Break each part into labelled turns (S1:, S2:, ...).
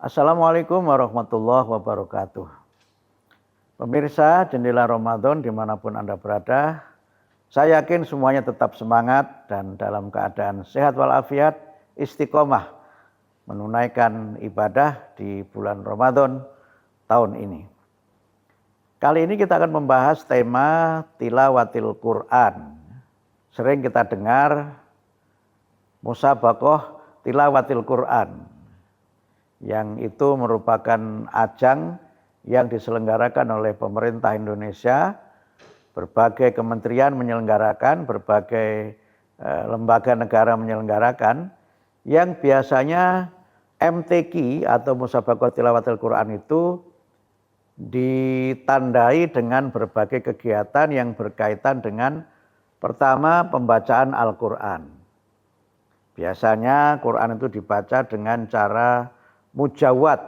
S1: Assalamualaikum warahmatullahi wabarakatuh. Pemirsa Jendela Ramadan dimanapun Anda berada, saya yakin semuanya tetap semangat dan dalam keadaan sehat walafiat, istiqomah menunaikan ibadah di bulan Ramadan tahun ini. Kali ini kita akan membahas tema tilawatil Quran. Sering kita dengar musabaqah tilawatil Quran, yang itu merupakan ajang yang diselenggarakan oleh pemerintah Indonesia. Berbagai kementerian menyelenggarakan, berbagai lembaga negara menyelenggarakan, yang biasanya MTQ atau Musabaqah Tilawatil Quran itu ditandai dengan berbagai kegiatan yang berkaitan dengan pertama pembacaan Al-Quran. Biasanya Quran itu dibaca dengan cara mujawad,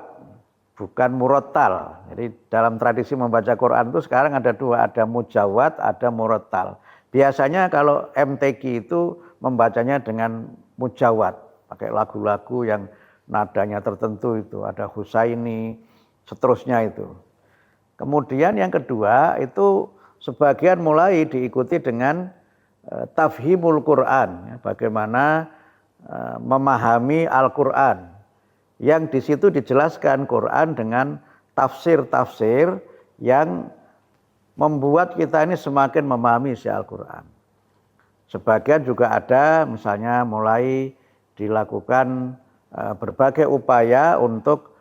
S1: bukan murattal. Jadi dalam tradisi membaca Quran itu sekarang ada dua, ada mujawad, ada murattal. Biasanya kalau MTQ itu membacanya dengan mujawad, pakai lagu-lagu yang nadanya tertentu itu, ada Husaini, seterusnya itu. Kemudian yang kedua itu sebagian mulai diikuti dengan tafhimul Quran, bagaimana memahami Al-Quran, yang di situ dijelaskan Quran dengan tafsir-tafsir yang membuat kita ini semakin memahami isi Al-Quran. Sebagian juga ada misalnya mulai dilakukan berbagai upaya untuk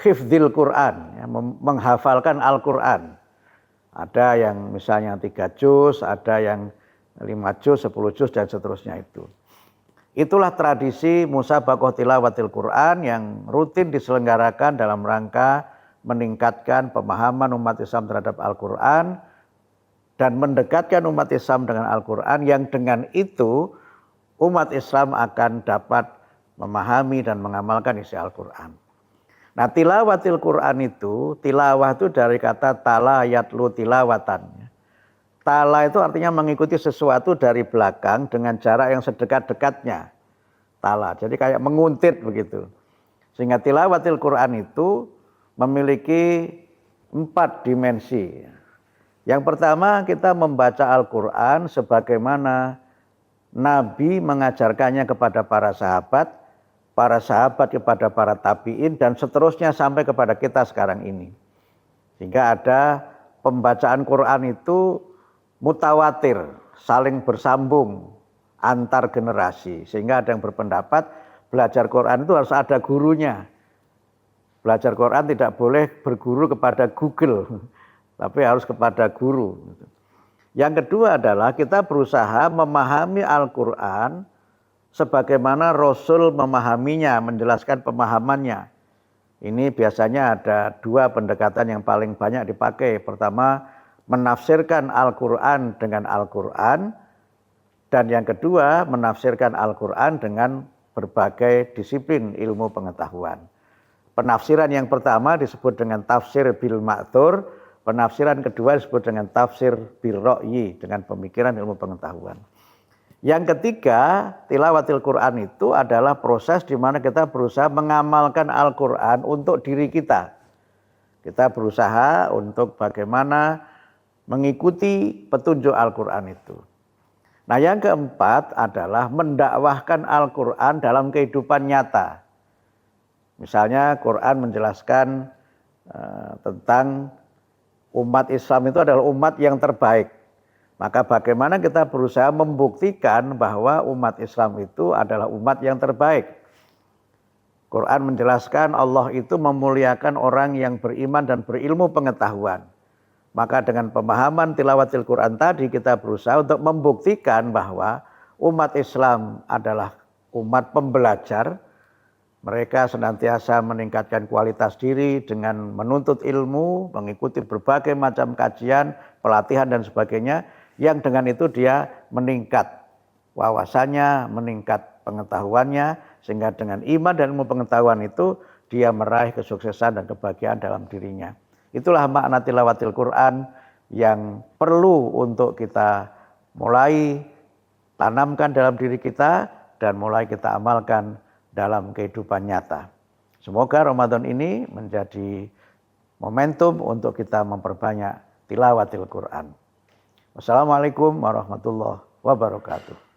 S1: hifdzil Quran, menghafalkan Al-Quran. Ada yang misalnya 3 juz, ada yang 5 juz, 10 juz dan seterusnya itu. Itulah tradisi Musabaqah Tilawatil Quran yang rutin diselenggarakan dalam rangka meningkatkan pemahaman umat Islam terhadap Al-Quran dan mendekatkan umat Islam dengan Al-Quran, yang dengan itu umat Islam akan dapat memahami dan mengamalkan isi Al-Quran. Nah, tilawatil Quran itu, tilawah itu dari kata tala yatlu tilawatan. Tala itu artinya mengikuti sesuatu dari belakang dengan jarak yang sedekat-dekatnya. Tala, jadi kayak menguntit begitu. Sehingga tilawatil Quran itu memiliki 4 dimensi. Yang pertama, kita membaca Al-Quran sebagaimana Nabi mengajarkannya kepada para sahabat kepada para tabi'in, dan seterusnya sampai kepada kita sekarang ini. Sehingga ada pembacaan Quran itu mutawatir, saling bersambung antar generasi. Sehingga ada yang berpendapat belajar Quran itu harus ada gurunya. Belajar Quran tidak boleh berguru kepada Google, tapi harus kepada guru. Yang kedua adalah kita berusaha memahami Al-Quran sebagaimana Rasul memahaminya, menjelaskan pemahamannya. Ini biasanya ada 2 pendekatan yang paling banyak dipakai. Pertama, menafsirkan Al-Quran dengan Al-Quran, dan yang kedua menafsirkan Al-Quran dengan berbagai disiplin ilmu pengetahuan. Penafsiran yang pertama disebut dengan tafsir bil ma'thur, penafsiran kedua disebut dengan tafsir bil ra'yi, dengan pemikiran ilmu pengetahuan. Yang ketiga, tilawatil Quran itu adalah proses di mana kita berusaha mengamalkan Al-Quran untuk diri kita. Kita berusaha untuk bagaimana mengikuti petunjuk Al-Quran itu. Nah, yang keempat adalah mendakwahkan Al-Quran dalam kehidupan nyata. Misalnya Quran menjelaskan tentang umat Islam itu adalah umat yang terbaik. Maka bagaimana kita berusaha membuktikan bahwa umat Islam itu adalah umat yang terbaik. Quran menjelaskan Allah itu memuliakan orang yang beriman dan berilmu pengetahuan. Maka dengan pemahaman tilawatil Quran tadi kita berusaha untuk membuktikan bahwa umat Islam adalah umat pembelajar. Mereka senantiasa meningkatkan kualitas diri dengan menuntut ilmu, mengikuti berbagai macam kajian, pelatihan dan sebagainya, yang dengan itu dia meningkat wawasannya, meningkat pengetahuannya, sehingga dengan iman dan ilmu pengetahuan itu dia meraih kesuksesan dan kebahagiaan dalam dirinya. Itulah makna tilawatil Quran yang perlu untuk kita mulai tanamkan dalam diri kita dan mulai kita amalkan dalam kehidupan nyata. Semoga Ramadan ini menjadi momentum untuk kita memperbanyak tilawatil Quran. Wassalamualaikum warahmatullahi wabarakatuh.